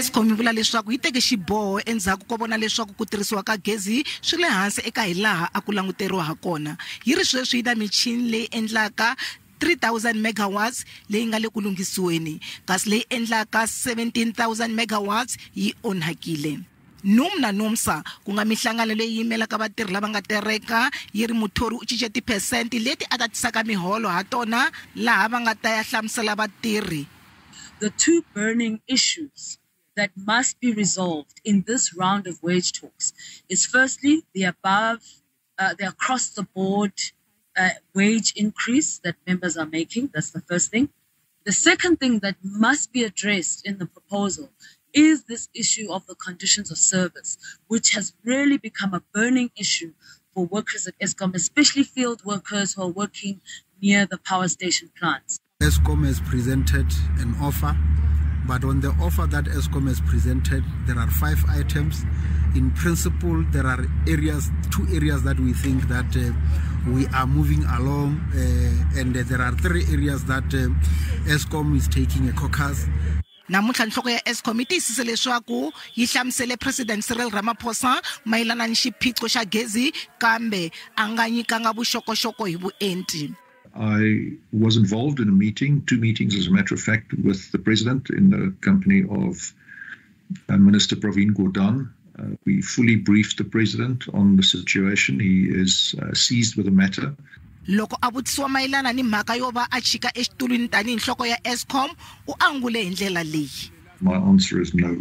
Eskom yi vula leswaku yi teke xiboho endzhaku ko vona leswaku ku tirhisiwa ka gezi swi le hansi eka hilaha a ku languteriwa hakona. Yi ri sweswi yi na michini leyi endlaka 3,000 megawatts leyi nga le ku lunghisiweni, kasi leyi endlaka 17,000 megawatts yi onhakile. Na nomsa ku nga minhlangano leyi yimelaka vatirhi lava nga tereka yi ri muthori u cince tiphesenti leti a ta tisaka miholo ha tona laha va nga ta ya hlamusela vatirhi. The two burning issues that must be resolved in this round of wage talks is firstly the across the board wage increase that members are making. That's the first thing. The second thing that must be addressed in the proposal is this issue of the conditions of service, which has really become a burning issue for workers at Eskom, especially field workers who are working near the power station plants. Eskom has presented an offer, but on the offer that Eskom has presented, there are 5 items. In principle, there are two areas that we think that we are moving along, and there are 3 areas that Eskom is taking a caucus. Namuntlha nhloko ya Eskom yi tiyisise leswaku yi hlamusele President Cyril Ramaphosa mayelana ni xiphiqo xa gezi kambe a nga nyikanga vuxokoxoko hi vuenti. I was involved in a meeting, 2 meetings as a matter of fact, with the President in the company of Minister Pravin Gordhan. We fully briefed the President on the situation. He is seized with the matter. Loko a vutisiwa mayelana ni mhaka yo va a chika exitulwini tanihi nhloko ya Eskom u angule hi ndlela leyi. My answer is no.